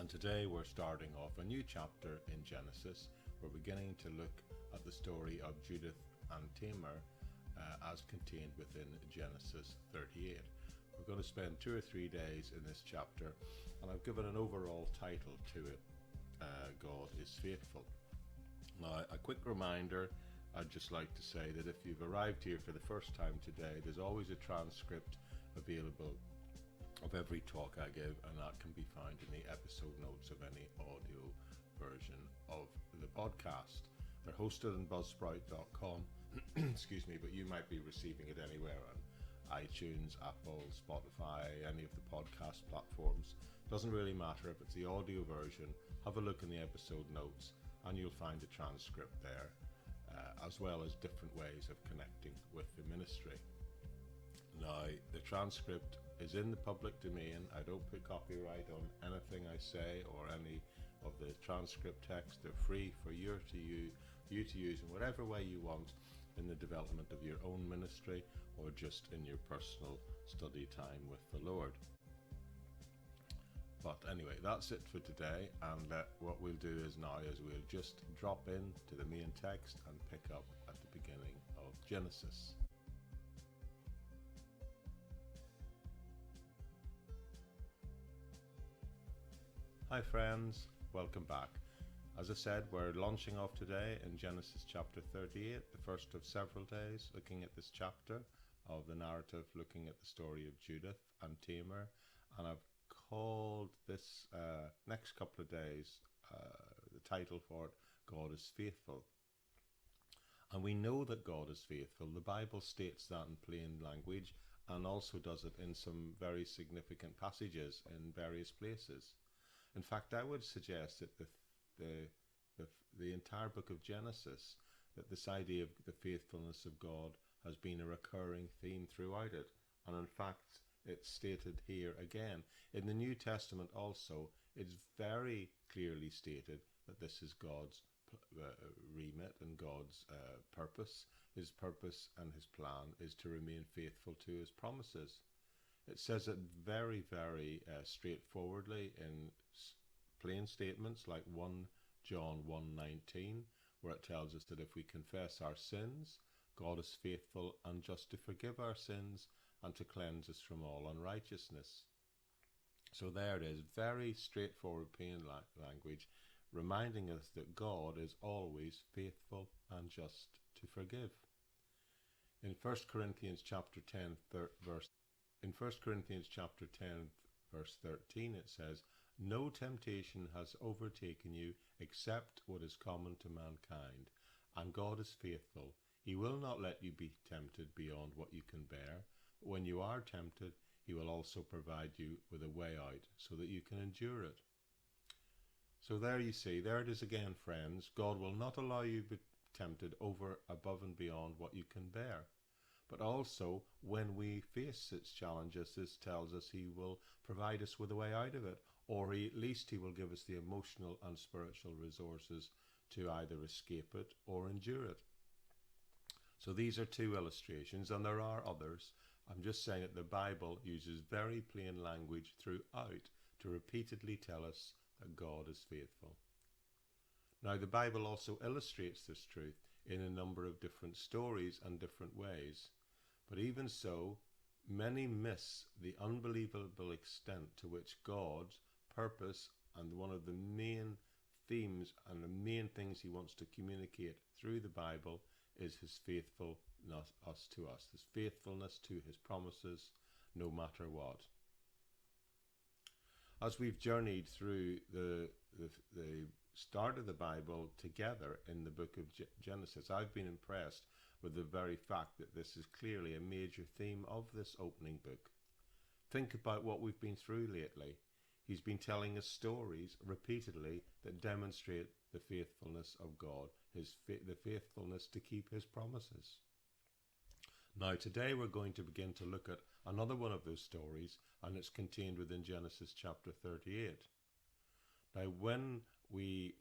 And today we're starting off a new chapter in Genesis. We're beginning to look at the story of Judith and Tamar as contained within Genesis 38. We're going to spend 2 or 3 days in this chapter, and I've given an overall title to it, God is Faithful. Now, a quick reminder, I'd just like to say that if you've arrived here for the first time today, there's always a transcript available of every talk I give, and that can be found in the episode notes of any audio version of the podcast. They're hosted on buzzsprout.com, excuse me, but you might be receiving it anywhere on iTunes, Apple, Spotify, any of the podcast platforms. Doesn't really matter if it's the audio version. Have a look in the episode notes and you'll find the transcript there, as well as different ways of connecting with the ministry. Now, the transcript is in the public domain. I don't put copyright on anything I say or any of the transcript text. They're free for you to use in whatever way you want in the development of your own ministry or just in your personal study time with the Lord. But anyway, that's it for today, and what we'll do is we'll just drop into the main text and pick up at the beginning of Genesis. Hi friends, welcome back. As I said, we're launching off today in Genesis chapter 38, the first of several days looking at this chapter of the narrative, looking at the story of Judith and Tamar, and I've called this next couple of days, the title for it, God is Faithful. And we know that God is faithful. The Bible states that in plain language and also does it in some very significant passages in various places. In fact, I would suggest that the entire book of Genesis, that this idea of the faithfulness of God has been a recurring theme throughout it. And in fact, it's stated here again. In the New Testament also, it's very clearly stated that this is God's remit and God's purpose. His purpose and his plan is to remain faithful to his promises. It says it very, very straightforwardly in plain statements like 1 John 1:19, where it tells us that if we confess our sins, God is faithful and just to forgive our sins and to cleanse us from all unrighteousness. So there it is, very straightforward plain language, reminding us that God is always faithful and just to forgive. In 1 Corinthians chapter 10, verse 13, it says, "No temptation has overtaken you except what is common to mankind, and God is faithful. He will not let you be tempted beyond what you can bear. But when you are tempted, he will also provide you with a way out so that you can endure it." So there you see, there it is again, friends. God will not allow you to be tempted over, above and beyond what you can bear. But also, when we face such challenges, this tells us he will provide us with a way out of it, or at least he will give us the emotional and spiritual resources to either escape it or endure it. So these are two illustrations, and there are others. I'm just saying that the Bible uses very plain language throughout to repeatedly tell us that God is faithful. Now, the Bible also illustrates this truth in a number of different stories and different ways. But even so, many miss the unbelievable extent to which God's purpose and one of the main themes and the main things he wants to communicate through the Bible is his faithfulness to us, his faithfulness to his promises, no matter what. As we've journeyed through the start of the Bible together in the book of Genesis, I've been impressed with the very fact that this is clearly a major theme of this opening book. Think about what we've been through lately. He's been telling us stories repeatedly that demonstrate the faithfulness of God, the faithfulness to keep his promises. Now today we're going to begin to look at another one of those stories, and it's contained within Genesis chapter 38. Now when we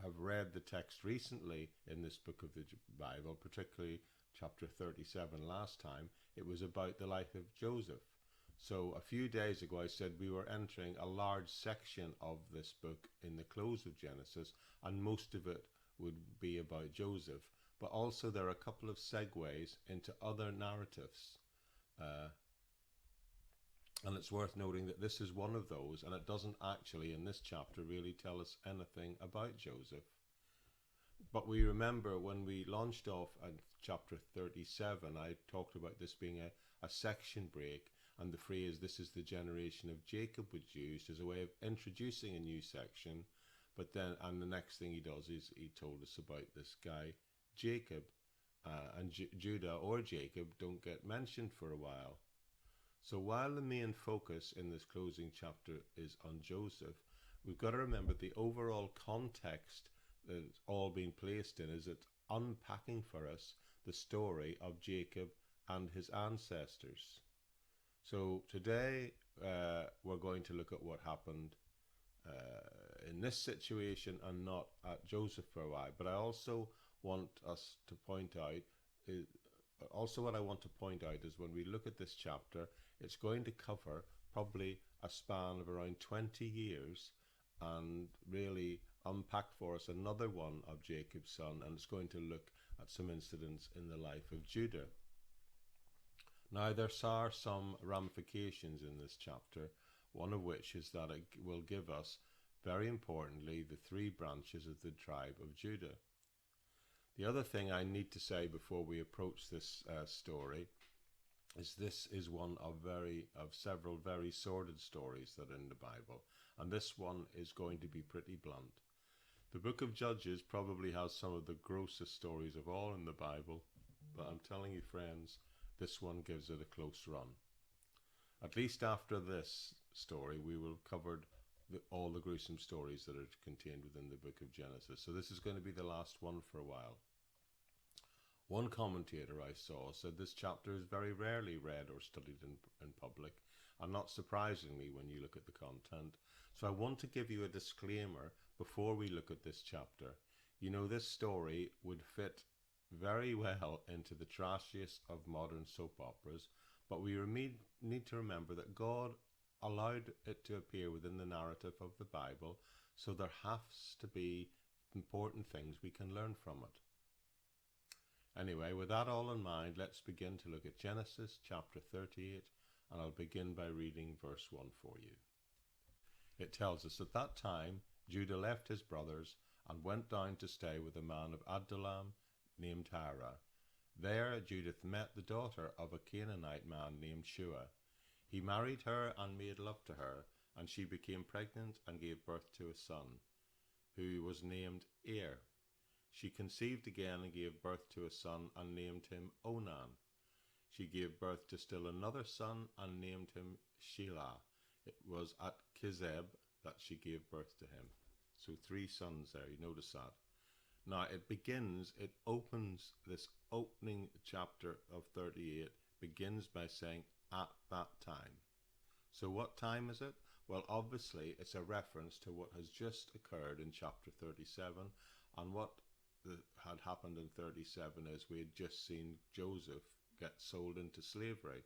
have read the text recently in this book of the Bible, particularly chapter 37 last time, it was about the life of Joseph. So a few days ago I said we were entering a large section of this book in the close of Genesis, and most of it would be about Joseph. But also there are a couple of segues into other narratives. And it's worth noting that this is one of those, and it doesn't actually in this chapter really tell us anything about Joseph. But we remember when we launched off at chapter 37, I talked about this being a section break, and the phrase, "this is the generation of Jacob," was used as a way of introducing a new section. But then, and the next thing he does is he told us about this guy, Jacob, and Judah or Jacob don't get mentioned for a while. So while the main focus in this closing chapter is on Joseph, we've got to remember the overall context that it's all being placed in is it's unpacking for us the story of Jacob and his ancestors. So today we're going to look at what happened in this situation and not at Joseph for a while. But I also want us to point out, what I want to point out is when we look at this chapter, it's going to cover probably a span of around 20 years and really unpack for us another one of Jacob's son, and it's going to look at some incidents in the life of Judah. Now there are some ramifications in this chapter, one of which is that it will give us, very importantly, the three branches of the tribe of Judah. The other thing I need to say before we approach this story is this is one of several very sordid stories that are in the Bible, and this one is going to be pretty blunt. The book of Judges probably has some of the grossest stories of all in the Bible, but I'm telling you, friends, this one gives it a close run. At least after this story, we will have covered all the gruesome stories that are contained within the book of Genesis. So this is going to be the last one for a while. One commentator I saw said this chapter is very rarely read or studied in public, and not surprisingly when you look at the content. So I want to give you a disclaimer before we look at this chapter. You know, this story would fit very well into the trashiest of modern soap operas, but we need to remember that God allowed it to appear within the narrative of the Bible, so there has to be important things we can learn from it. Anyway, with that all in mind, let's begin to look at Genesis chapter 38, and I'll begin by reading verse 1 for you. It tells us, "At that time Judah left his brothers and went down to stay with a man of Adullam named Hira. There Judith met the daughter of a Canaanite man named Shua. He married her and made love to her, and she became pregnant and gave birth to a son, who was named Er. She conceived again and gave birth to a son and named him Onan. She gave birth to still another son and named him Shelah. It was at Kizeb that she gave birth to him." So 3 sons there, you notice that. Now it opens this opening chapter of 38, begins by saying, "at that time." So what time is it? Well, obviously it's a reference to what has just occurred in chapter 37, and what had happened in 37 is we had just seen Joseph get sold into slavery.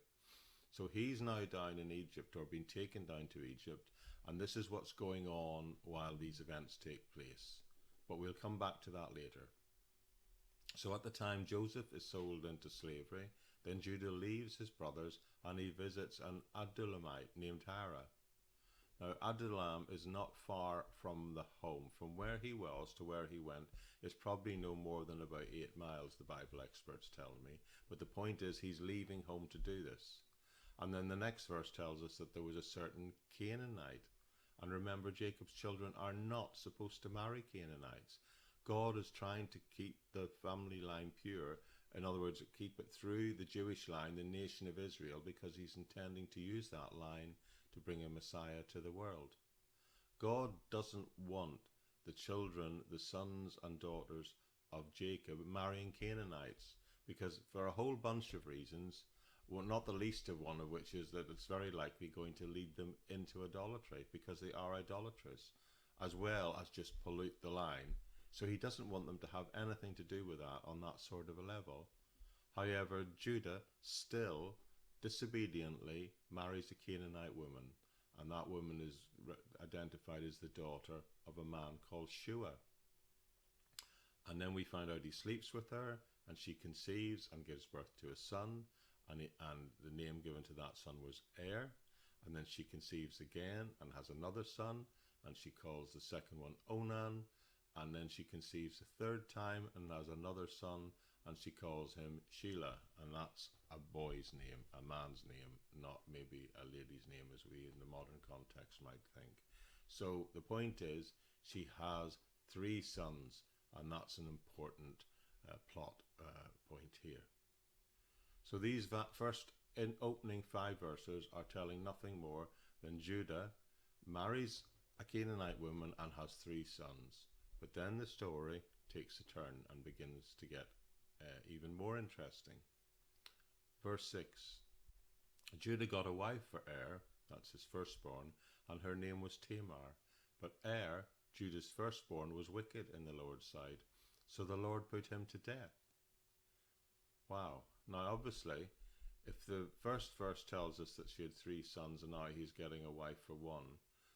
So he's now down in Egypt, or been taken down to Egypt, and this is what's going on while these events take place. But we'll come back to that later. So at the time Joseph is sold into slavery, then Judah leaves his brothers and he visits an Adullamite named Hira. Now Adullam is not far from the home. From where he was to where he went is probably no more than about 8 miles, the Bible experts tell me. But the point is he's leaving home to do this. And then the next verse tells us that there was a certain Canaanite. And remember, Jacob's children are not supposed to marry Canaanites. God is trying to keep the family line pure. In other words, keep it through the Jewish line, the nation of Israel, because he's intending to use that line to bring a Messiah to the world. God doesn't want the children, the sons and daughters of Jacob, marrying Canaanites, because for a whole bunch of reasons, well, not the least of one of which is that it's very likely going to lead them into idolatry, because they are idolatrous, as well as just pollute the line. So he doesn't want them to have anything to do with that on that sort of a level. However, Judah still disobediently marries a Canaanite woman, and that woman is identified as the daughter of a man called Shua. And then we find out he sleeps with her, and she conceives and gives birth to a son, and the name given to that son was Er. And then she conceives again and has another son, and she calls the second one Onan. And then she conceives a third time and has another son, and she calls him Shelah. And that's a boy's name, a man's name, not maybe a lady's name as we in the modern context might think. So the point is, she has 3 sons, and that's an important plot point here. So these first opening 5 verses are telling nothing more than Judah marries a Canaanite woman and has 3 sons. But then the story takes a turn and begins to get even more interesting. Verse 6. Judah got a wife for Er, that's his firstborn, and her name was Tamar. But Er, Judah's firstborn, was wicked in the Lord's sight, so the Lord put him to death. Wow. Now obviously, if the first verse tells us that she had 3 sons and now he's getting a wife for one,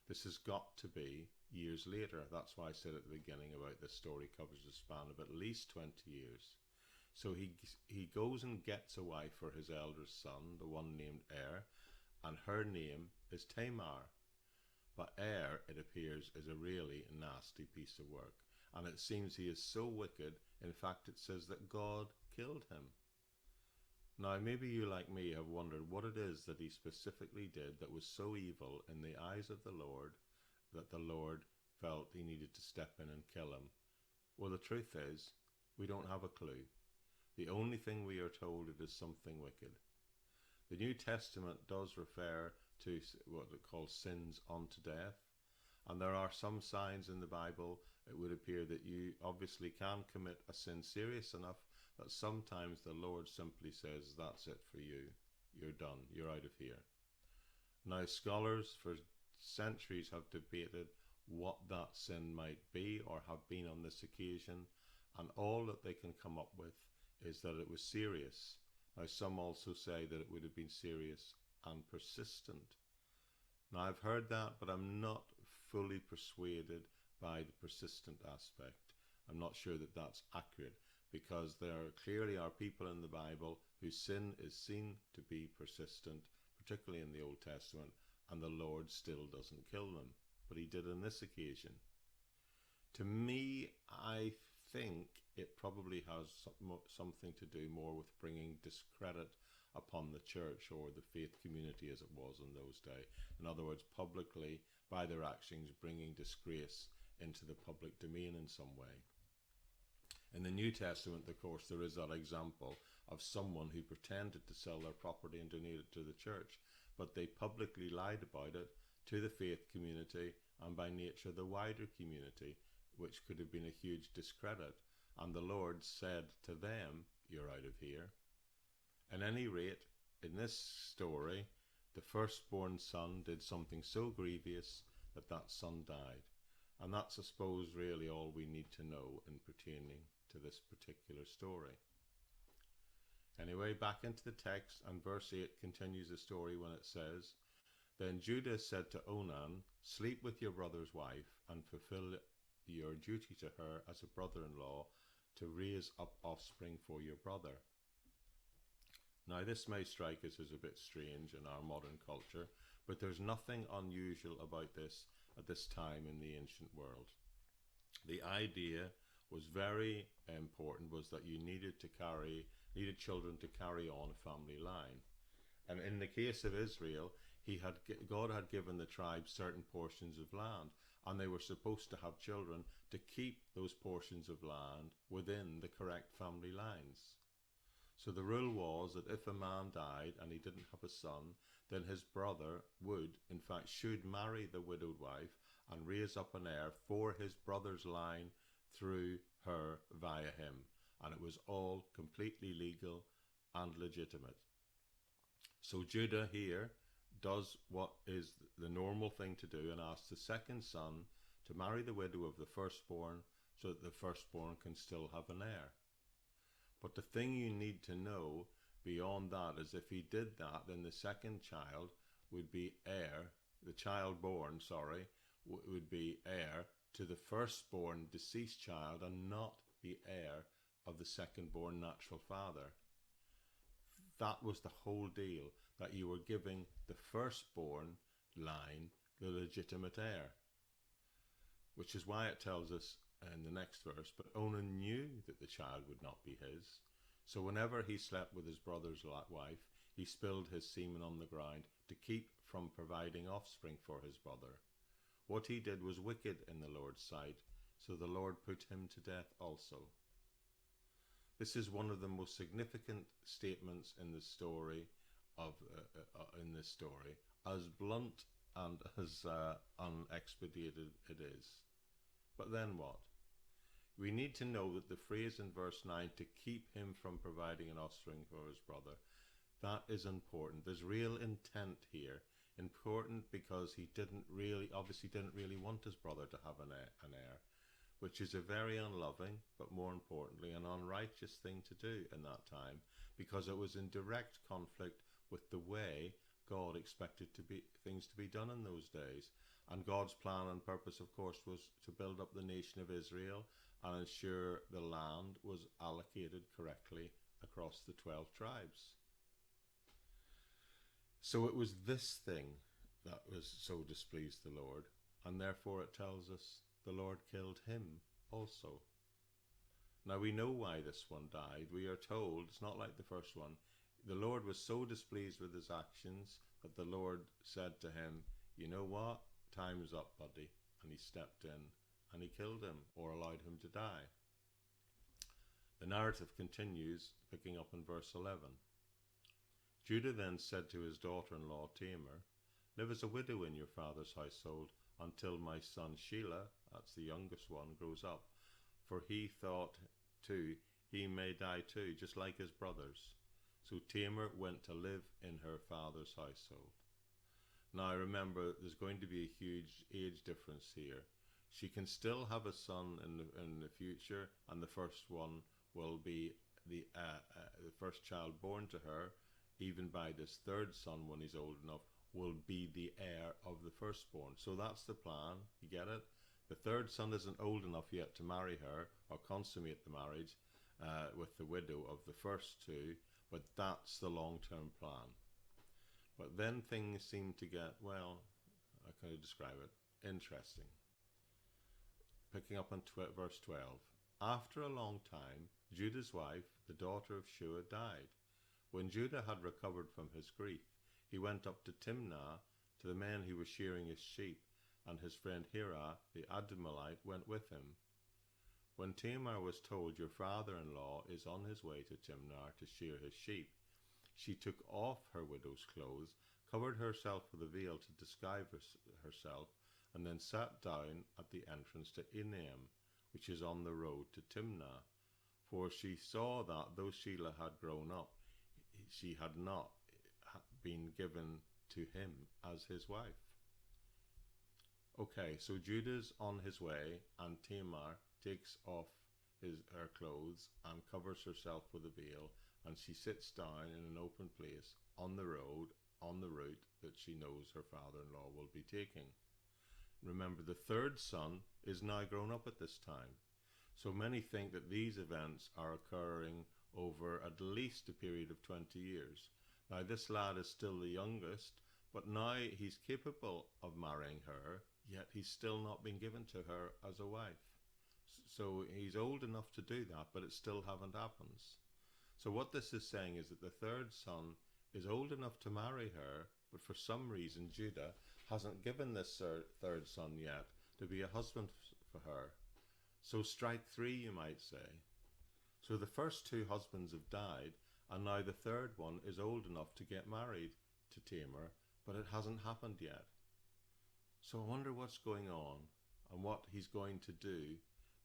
this has got to be years later. That's why I said at the beginning about this story covers a span of at least 20 years. So he goes and gets a wife for his eldest son, the one named Er, and her name is Tamar. But Er, it appears, is a really nasty piece of work. And it seems he is so wicked, in fact it says that God killed him. Now maybe you like me have wondered what it is that he specifically did that was so evil in the eyes of the Lord that the Lord felt he needed to step in and kill him. Well, the truth is, we don't have a clue. The only thing we are told it is something wicked. The New Testament does refer to what it calls sins unto death, and there are some signs in the Bible it would appear that you obviously can commit a sin serious enough that sometimes the Lord simply says, that's it for you, you're done, you're out of here. Now scholars for centuries have debated what that sin might be or have been on this occasion, and all that they can come up with is that it was serious. Now some also say that it would have been serious and persistent. Now I've heard that, but I'm not fully persuaded by the persistent aspect. I'm not sure that that's accurate, because there clearly are people in the Bible whose sin is seen to be persistent, particularly in the Old Testament, and the Lord still doesn't kill them. But he did on this occasion. To me, I think it probably has something to do more with bringing discredit upon the church or the faith community as it was in those days. In other words, publicly, by their actions, bringing disgrace into the public domain in some way. In the New Testament, of course, there is that example of someone who pretended to sell their property and donate it to the church, but they publicly lied about it to the faith community and by nature the wider community, which could have been a huge discredit. And the Lord said to them, you're out of here. At any rate, in this story, the firstborn son did something so grievous that that son died. And that's, I suppose, really all we need to know in pertaining to this particular story. Anyway, back into the text, and verse 8 continues the story when it says, Then Judah said to Onan, Sleep with your brother's wife, and fulfill your duty to her as a brother-in-law to raise up offspring for your brother. Now this may strike us as a bit strange in our modern culture, but there's nothing unusual about this at this time in the ancient world. The idea was very important, was that you needed children to carry on a family line. And in the case of Israel, God had given the tribes certain portions of land, and they were supposed to have children to keep those portions of land within the correct family lines. So the rule was that if a man died and he didn't have a son, then his brother should marry the widowed wife and raise up an heir for his brother's line through her via him. And it was all completely legal and legitimate. So Judah here does what is the normal thing to do and asks the second son to marry the widow of the firstborn so that the firstborn can still have an heir. But the thing you need to know beyond that is if he did that, then the second child would be heir, the child born, would be heir to the firstborn deceased child and not be heir of the second-born natural father. That was the whole deal, that you were giving the firstborn line the legitimate heir. Which is why it tells us in the next verse, but Onan knew that the child would not be his. So whenever he slept with his brother's wife, he spilled his semen on the ground to keep from providing offspring for his brother. What he did was wicked in the Lord's sight, so the Lord put him to death also. This is one of the most significant statements in the story as blunt and as unexpedited it is. But then what? We need to know that the phrase in verse 9, to keep him from providing an offspring for his brother, that is important. There's real intent here. Important because he obviously didn't really want his brother to have an heir, which is a very unloving, but more importantly, an unrighteous thing to do in that time, because it was in direct conflict with the way God expected things to be done in those days. And God's plan and purpose, of course, was to build up the nation of Israel and ensure the land was allocated correctly across the 12 tribes. So it was this thing that was so displeased the Lord, and therefore it tells us the Lord killed him also. Now we know why this one died. We are told, it's not like the first one, the Lord was so displeased with his actions that the Lord said to him, you know what, time's up, buddy. And he stepped in and he killed him, or allowed him to die. The narrative continues, picking up in verse 11. Judah then said to his daughter-in-law Tamar, live as a widow in your father's household until my son Shelah, that's the youngest one, grows up. For he thought too, he may die too, just like his brothers. So Tamar went to live in her father's household. Now remember, there's going to be a huge age difference here. She can still have a son in the future, and the first one will be the first child born to her, even by this third son when he's old enough, will be the heir of the firstborn. So that's the plan, you get it? The third son isn't old enough yet to marry her or consummate the marriage with the widow of the first two, but that's the long-term plan. But then things seem to get, well, how can I describe it? Interesting. Picking up on verse 12. After a long time, Judah's wife, the daughter of Shua, died. When Judah had recovered from his grief, he went up to Timnah to the man who was shearing his sheep, and his friend Hirah, the Adummelite, went with him. When Tamar was told, your father-in-law is on his way to Timnah to shear his sheep, she took off her widow's clothes, covered herself with a veil to disguise herself, and then sat down at the entrance to Enaim, which is on the road to Timnah. For she saw that, though Shelah had grown up, she had not been given to him as his wife. Okay, so Judah's on his way, and Tamar takes off her clothes and covers herself with a veil, and she sits down in an open place on the road, on the route that she knows her father-in-law will be taking. Remember, the third son is now grown up at this time. So many think that these events are occurring over at least a period of 20 years. Now, this lad is still the youngest, but now he's capable of marrying her, yet he's still not been given to her as a wife. So he's old enough to do that, but it still haven't happened. So what this is saying is that the third son is old enough to marry her, but for some reason Judah hasn't given this third son yet to be a husband for her. So strike three, you might say. So the first two husbands have died, and now the third one is old enough to get married to Tamar, but it hasn't happened yet. So I wonder what's going on and what he's going to do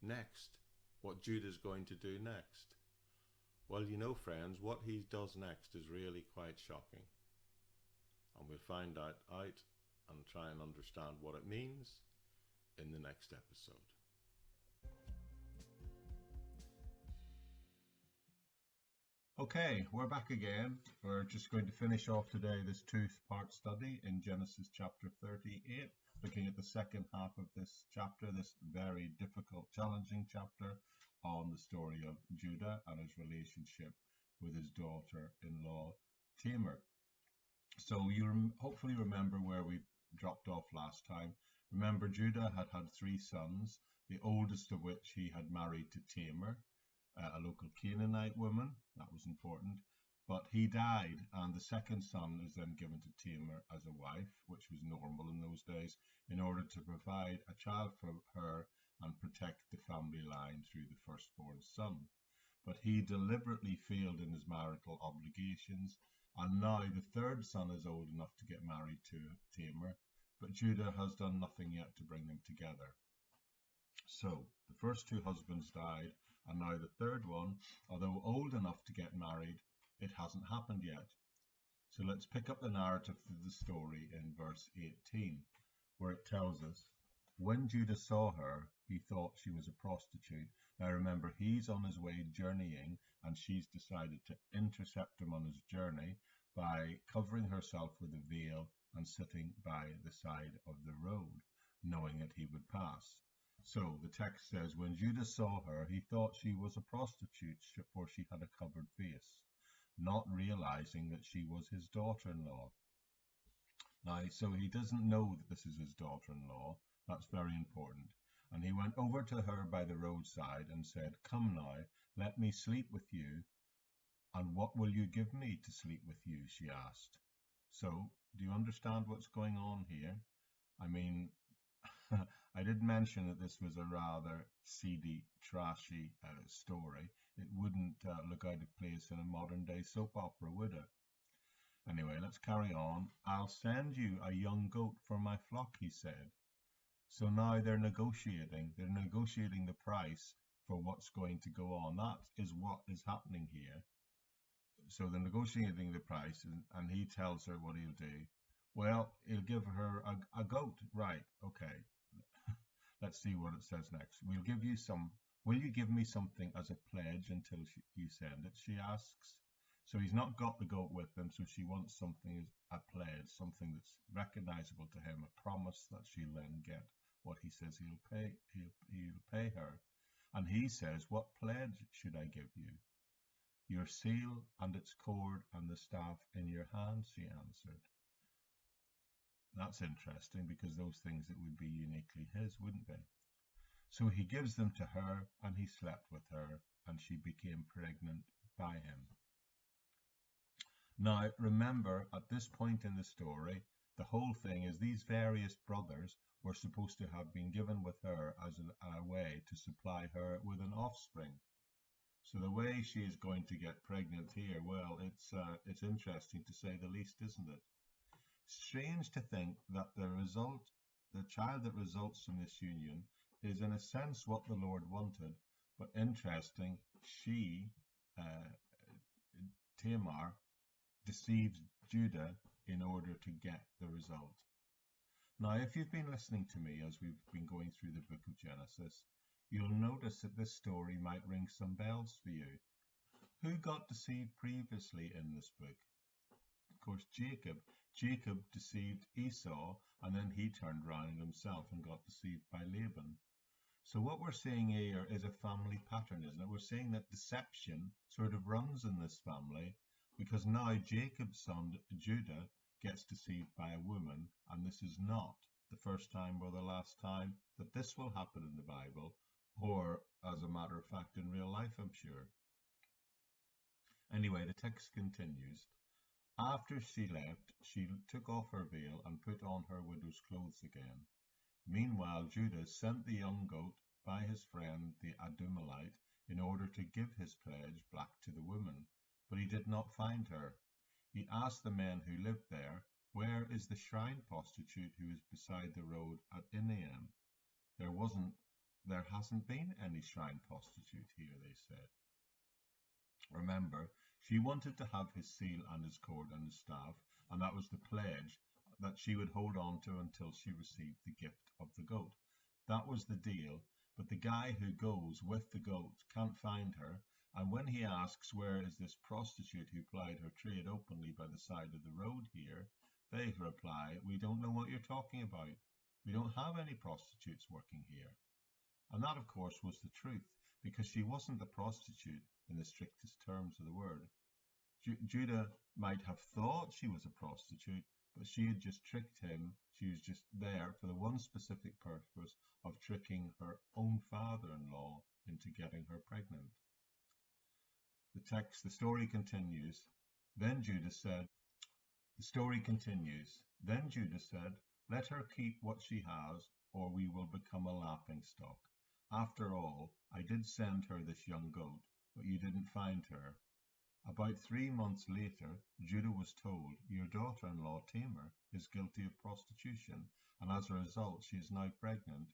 next, what Judah's going to do next. Well, you know, friends, what he does next is really quite shocking. And we'll find out and try and understand what it means in the next episode. Okay, we're back again. We're just going to finish off today this two-part study in Genesis chapter 38, looking at the second half of this chapter, this very difficult, challenging chapter on the story of Judah and his relationship with his daughter-in-law Tamar. So you hopefully remember where we dropped off last time. Remember, Judah had three sons, the oldest of which he had married to Tamar, a local Canaanite woman. That was important. But he died, and the second son is then given to Tamar as a wife, which was normal in those days, in order to provide a child for her and protect the family line through the firstborn son. But he deliberately failed in his marital obligations, and now the third son is old enough to get married to Tamar, but Judah has done nothing yet to bring them together. So the first two husbands died, and now the third one, although old enough to get married, it hasn't happened yet. So let's pick up the narrative of the story in verse 18, where it tells us, when Judah saw her, he thought she was a prostitute. Now remember, he's on his way journeying, and she's decided to intercept him on his journey by covering herself with a veil and sitting by the side of the road, knowing that he would pass. So the text says, when Judah saw her, he thought she was a prostitute, for she had a covered face, not realizing that she was his daughter-in-law. Now, so he doesn't know that this is his daughter-in-law. That's very important. And he went over to her by the roadside and said, come now, let me sleep with you. And what will you give me to sleep with you? She asked. So, do you understand what's going on here? I mean, I did mention that this was a rather seedy, trashy story. It wouldn't look out of place in a modern-day soap opera, would it? Anyway, let's carry on. I'll send you a young goat for my flock, he said. So now they're negotiating. They're negotiating the price for what's going to go on. That is what is happening here. So they're negotiating the price, and he tells her what he'll do. Well, he'll give her a goat. Right, okay. Let's see what it says next. Will you give me something as a pledge until you send it? She asks. So he's not got the goat with him, so she wants something as a pledge, something that's recognizable to him, a promise that she'll then get what he says he'll pay her. And he says, what pledge should I give you? Your seal and its cord and the staff in your hand, she answered. That's interesting, because those things that would be uniquely his, wouldn't they? So he gives them to her, and he slept with her, and she became pregnant by him. Now, remember, at this point in the story, the whole thing is these various brothers were supposed to have been given with her as a way to supply her with an offspring. So the way she is going to get pregnant here, well, it's interesting to say the least, isn't it? Strange to think that the child that results from this union is in a sense what the Lord wanted, but interesting, Tamar, deceives Judah in order to get the result. Now, if you've been listening to me as we've been going through the book of Genesis, you'll notice that this story might ring some bells for you. Who got deceived previously in this book? Of course, Jacob. Jacob deceived Esau, and then he turned around himself and got deceived by Laban. So what we're seeing here is a family pattern, isn't it? We're seeing that deception sort of runs in this family, because now Jacob's son, Judah, gets deceived by a woman, and this is not the first time or the last time that this will happen in the Bible, or, as a matter of fact, in real life, I'm sure. Anyway, the text continues. After she left, she took off her veil and put on her widow's clothes again. Meanwhile, Judah sent the young goat by his friend the Adumelite in order to give his pledge back to the woman, but he did not find her. He asked the men who lived there, where is the shrine prostitute who is beside the road at Enaim? There hasn't been any shrine prostitute here, they said. Remember, she wanted to have his seal and his cord and his staff, and that was the pledge that she would hold on to until she received the gift of the goat. That was the deal, but the guy who goes with the goat can't find her, And when he asks, where is this prostitute who plied her trade openly by the side of the road here, they reply, we don't know what you're talking about. We don't have any prostitutes working here. And that, of course, was the truth, because she wasn't a prostitute in the strictest terms of the word. Judah might have thought she was a prostitute, but she had just tricked him. She was just there for the one specific purpose of tricking her own father-in-law into getting her pregnant. The story continues. Then Judah said, let her keep what she has, or we will become a laughingstock. After all, I did send her this young goat, but you didn't find her. About 3 months later, Judah was told, your daughter-in-law Tamar is guilty of prostitution, and as a result she is now pregnant.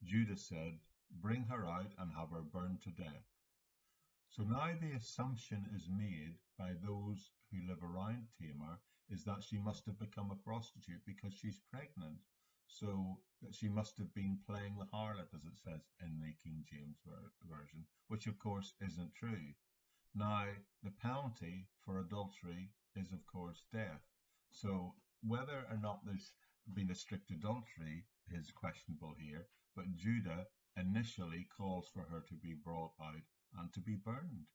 Judah said, bring her out and have her burned to death. So now the assumption is made by those who live around Tamar is that she must have become a prostitute because she's pregnant. So that she must have been playing the harlot, as it says in the King James Version, which of course isn't true. Now, the penalty for adultery is, of course, death. So whether or not there's been a strict adultery is questionable here, but Judah initially calls for her to be brought out and to be burned.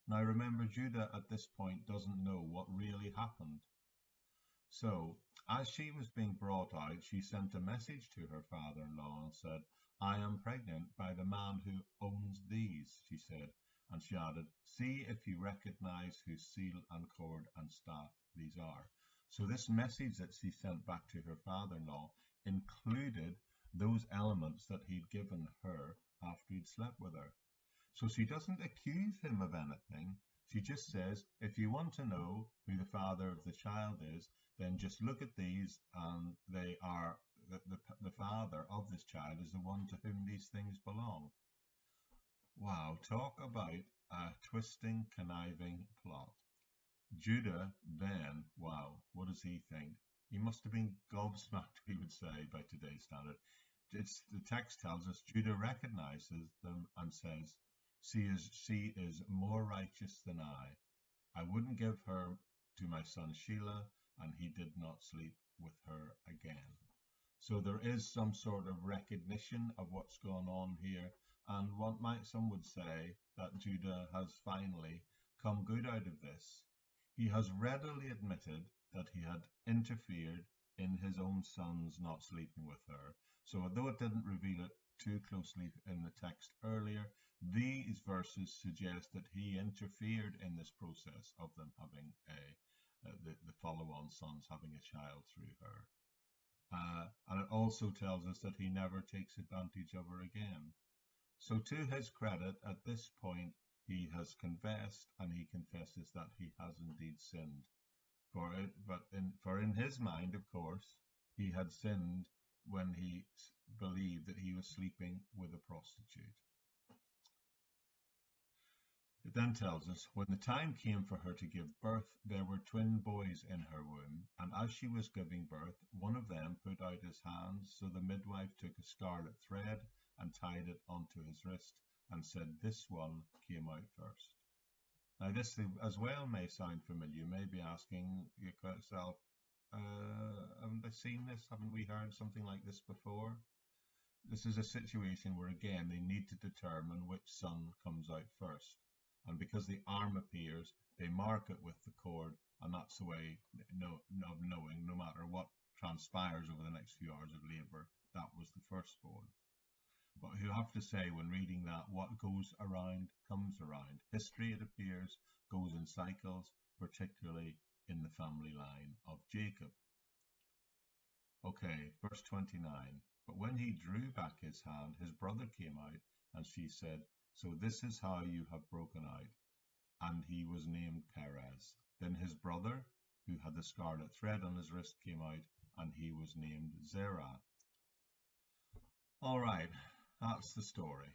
Now remember, Judah at this point doesn't know what really happened. So, as she was being brought out, she sent a message to her father-in-law and said, I am pregnant by the man who owns these, she said. And she added, see if you recognize whose seal and cord and staff these are. So this message that she sent back to her father-in-law included those elements that he'd given her after he'd slept with her. So she doesn't accuse him of anything. She just says, if you want to know who the father of the child is, then just look at these, and they are the father of this child is the one to whom these things belong. Wow, talk about a twisting, conniving plot. Judah then, wow, what does he think? He must have been gobsmacked, we would say, by today's standard. The text tells us Judah recognizes them and says, she is more righteous than I. I wouldn't give her to my son Shelah, and he did not sleep with her again. So there is some sort of recognition of what's going on here, and some would say that Judah has finally come good out of this. He has readily admitted that he had interfered in his own son's not sleeping with her. So although it didn't reveal it too closely in the text earlier, these verses suggest that he interfered in this process of them having the follow-on sons having a child through her. And it also tells us that he never takes advantage of her again. So to his credit, at this point, he has confessed, and he confesses that he has indeed sinned. For in his mind, of course, he had sinned when he believed that he was sleeping with a prostitute. It then tells us, when the time came for her to give birth, there were twin boys in her womb, and as she was giving birth, one of them put out his hand, so the midwife took a scarlet thread and tied it onto his wrist, and said, this one came out first. Now this as well may sound familiar. You may be asking yourself, haven't I seen this? Haven't we heard something like this before? This is a situation where, again, they need to determine which son comes out first. And because the arm appears, they mark it with the cord, and that's the way of knowing, no matter what transpires over the next few hours of labour, that was the firstborn. But you have to say, when reading that, what goes around comes around. History, it appears, goes in cycles, particularly in the family line of Jacob. Okay, verse 29. But when he drew back his hand, his brother came out, and she said, so this is how you have broken out. And he was named Perez. Then his brother, who had the scarlet thread on his wrist, came out, and he was named Zerah. All right, that's the story.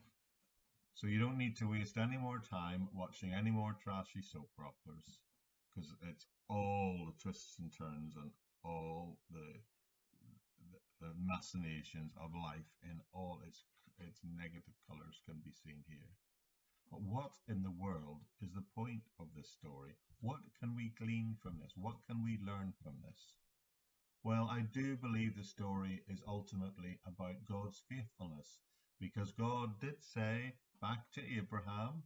So you don't need to waste any more time watching any more trashy soap operas, because it's all the twists and turns and all the machinations of life in all its negative colors can be seen here. But what in the world is the point of this story? What can we glean from this? What can we learn from this? Well, I do believe the story is ultimately about God's faithfulness, because God did say back to Abraham,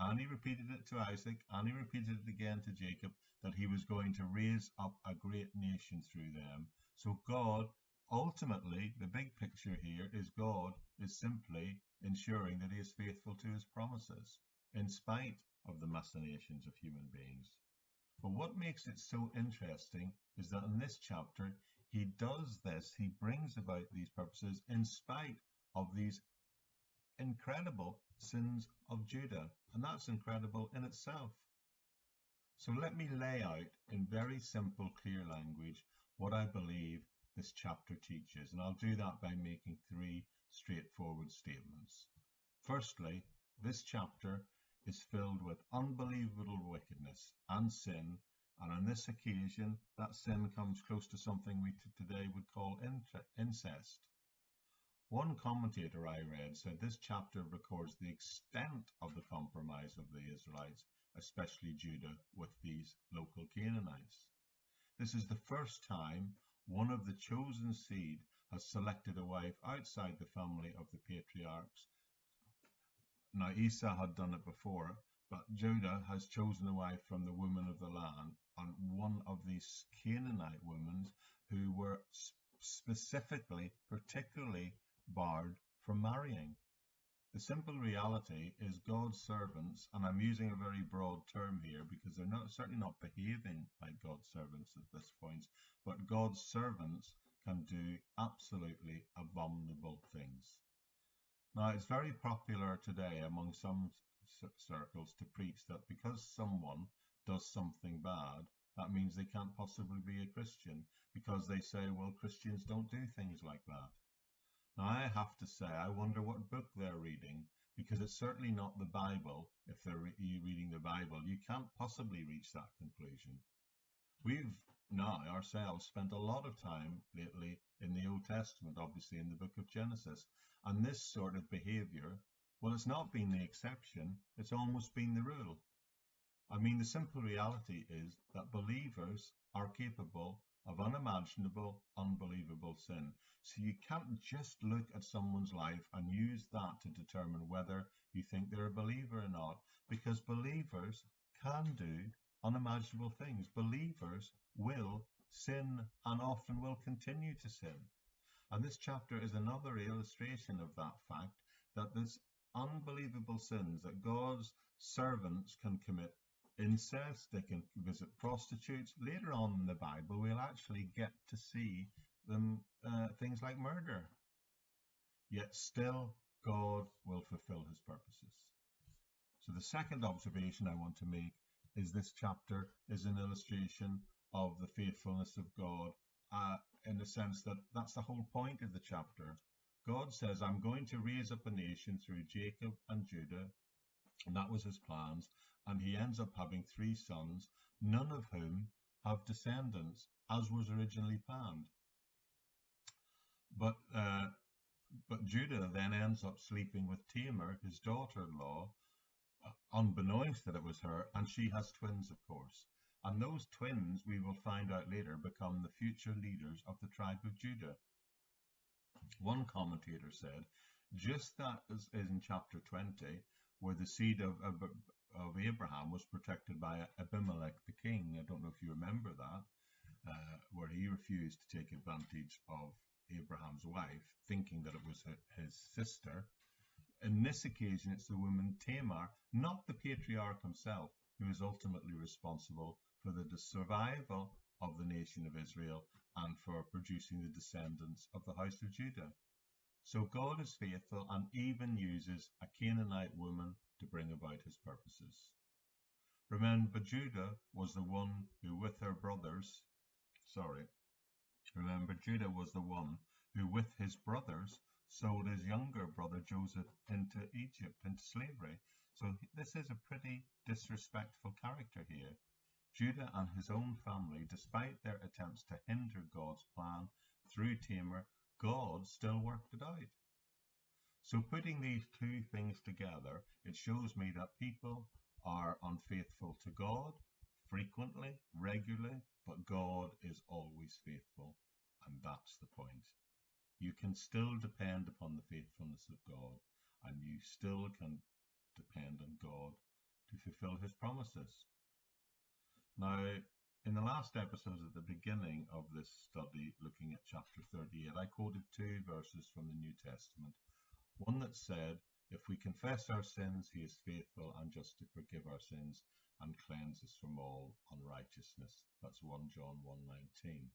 and he repeated it to Isaac, and he repeated it again to Jacob, that he was going to raise up a great nation through them. So God, ultimately, the big picture here is God is simply ensuring that he is faithful to his promises, in spite of the machinations of human beings. But what makes it so interesting is that in this chapter, he does this, he brings about these purposes in spite of these incredible sins of Judah. And that's incredible in itself. So let me lay out in very simple, clear language what I believe this chapter teaches. And I'll do that by making three straightforward statements. Firstly, this chapter is filled with unbelievable wickedness and sin, and on this occasion, that sin comes close to something we today would call incest. One commentator I read said this chapter records the extent of the compromise of the Israelites, especially Judah, with these local Canaanites. This is the first time one of the chosen seed has selected a wife outside the family of the patriarchs. Now, Esau had done it before, but Judah has chosen a wife from the women of the land, and one of these Canaanite women who were particularly barred from marrying. The simple reality is God's servants, and I'm using a very broad term here because they're certainly not behaving like God's servants at this point, but God's servants can do absolutely abominable things. Now, it's very popular today among some circles to preach that because someone does something bad, that means they can't possibly be a Christian, because they say, well, Christians don't do things like that. Now, I have to say, I wonder what book they're reading, because it's certainly not the Bible. If they're reading the Bible, you can't possibly reach that conclusion. We've now ourselves spent a lot of time lately in the Old Testament, obviously in the book of Genesis, and this sort of behavior, well, it's not been the exception, it's almost been the rule. I mean, the simple reality is that believers are capable of unimaginable, unbelievable sin. So you can't just look at someone's life and use that to determine whether you think they're a believer or not, because believers can do unimaginable things. Believers will sin and often will continue to sin. And this chapter is another illustration of that fact, that there's unbelievable sins that God's servants can commit. Incest, they can visit prostitutes. Later on in the Bible, we'll actually get to see them things like murder. Yet still, God will fulfill his purposes. So the second observation I want to make is this chapter is an illustration of the faithfulness of God, in the sense that that's the whole point of the chapter. God says, I'm going to raise up a nation through Jacob and Judah, and that was his plans. And he ends up having 3 sons, none of whom have descendants, as was originally planned. But Judah then ends up sleeping with Tamar, his daughter-in-law, unbeknownst that it was her, and she has twins, of course. And those twins, we will find out later, become the future leaders of the tribe of Judah. One commentator said, just that as in chapter 20, where the seed of Abraham was protected by Abimelech the king. I don't know if you remember that, where he refused to take advantage of Abraham's wife, thinking that it was his sister. In this occasion, it's the woman Tamar, not the patriarch himself, who is ultimately responsible for the survival of the nation of Israel and for producing the descendants of the house of Judah. So God is faithful and even uses a Canaanite woman to bring about his purposes. Remember, Judah was the one who with his brothers sold his younger brother Joseph into Egypt, into slavery. So this is a pretty disrespectful character here. Judah and his own family, despite their attempts to hinder God's plan through Tamar, God still worked it out. So putting these two things together, it shows me that people are unfaithful to God frequently, regularly, but God is always faithful. And that's the point. You can still depend upon the faithfulness of God, and you still can depend on God to fulfill his promises. Now, in the last episode at the beginning of this study, looking at chapter 38, I quoted two verses from the New Testament. One that said, if we confess our sins, he is faithful and just to forgive our sins and cleanse us from all unrighteousness. That's 1 John 1:19.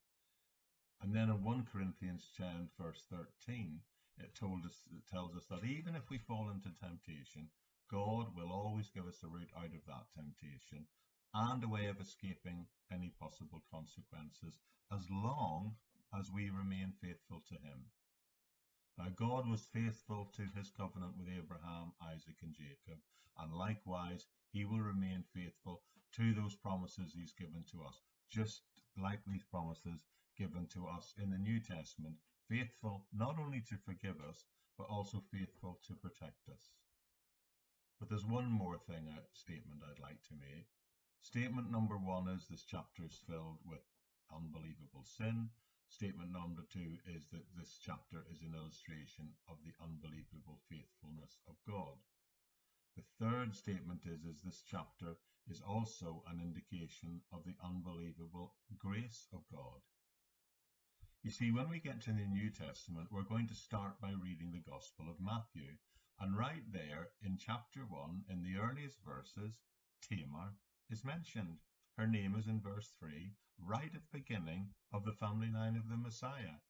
And then in 1 Corinthians 10, verse 13, it tells us that even if we fall into temptation, God will always give us a route out of that temptation and a way of escaping any possible consequences as long as we remain faithful to him. Now, God was faithful to his covenant with Abraham, Isaac, and Jacob, and likewise, he will remain faithful to those promises he's given to us, just like these promises given to us in the New Testament, faithful not only to forgive us, but also faithful to protect us. But there's one more statement I'd like to make. Statement number one is this chapter is filled with unbelievable sin. Statement number two is that this chapter is an illustration of the unbelievable faithfulness of God. The third statement is this chapter is also an indication of the unbelievable grace of God. You see, when we get to the New Testament, we're going to start by reading the Gospel of Matthew. And right there in chapter 1, in the earliest verses, Tamar is mentioned. Her name is in verse 3, right at the beginning of the family line of the Messiah.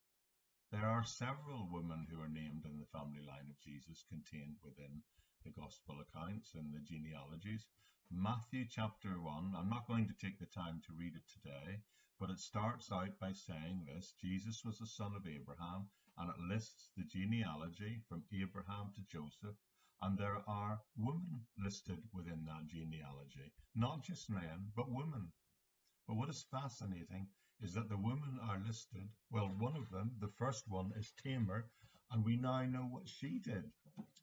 There are several women who are named in the family line of Jesus contained within the Gospel accounts and the genealogies. Matthew chapter 1, I'm not going to take the time to read it today, but it starts out by saying this: Jesus was the son of Abraham, and it lists the genealogy from Abraham to Joseph, and there are women listed within that genealogy, not just men, but women. But what is fascinating is that the women are listed. Well, one of them, the first one, is Tamar, and we now know what she did.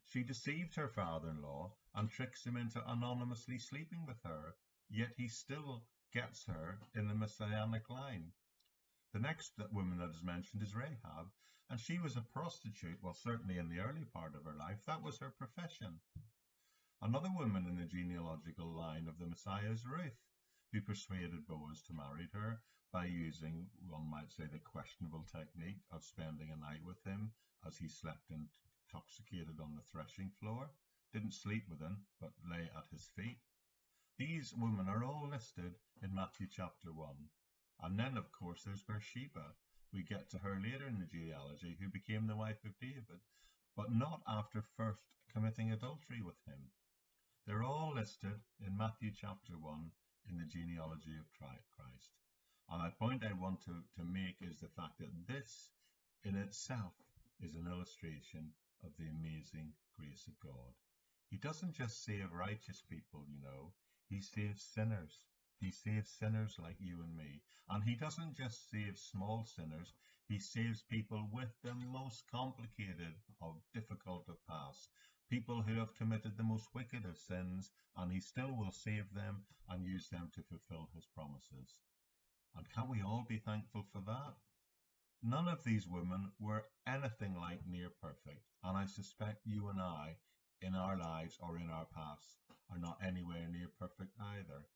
She deceived her father-in-law and tricks him into anonymously sleeping with her, yet he still gets her in the messianic line. The next woman that is mentioned is Rahab, and she was a prostitute. Well, certainly in the early part of her life, that was her profession. Another woman in the genealogical line of the Messiah is Ruth, who persuaded Boaz to marry her by using, one might say, the questionable technique of spending a night with him as he slept intoxicated on the threshing floor. Didn't sleep with him, but lay at his feet. These women are all listed in Matthew chapter 1. And then, of course, there's Bathsheba. We get to her later in the genealogy, who became the wife of David, but not after first committing adultery with him. They're all listed in Matthew chapter 1 in the genealogy of Christ. And the point I want to make is the fact that this in itself is an illustration of the amazing grace of God. He doesn't just save righteous people, he saves sinners. He saves sinners like you and me. And he doesn't just save small sinners, he saves people with the most complicated of difficult of past. People who have committed the most wicked of sins, and he still will save them and use them to fulfill his promises. And can we all be thankful for that? None of these women were anything like near perfect, and I suspect you and I, in our lives or in our past, are not anywhere near perfect either.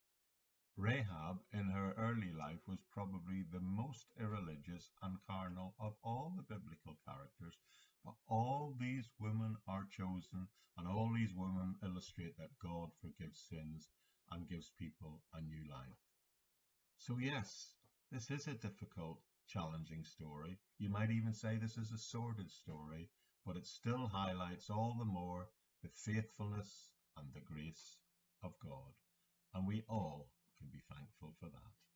Rahab, in her early life, was probably the most irreligious and carnal of all the biblical characters, but all these women are chosen, and all these women illustrate that God forgives sins and gives people a new life. So yes, this is a difficult, challenging story. You might even say this is a sordid story, but it still highlights all the more the faithfulness and the grace of God, and we all can be thankful for that.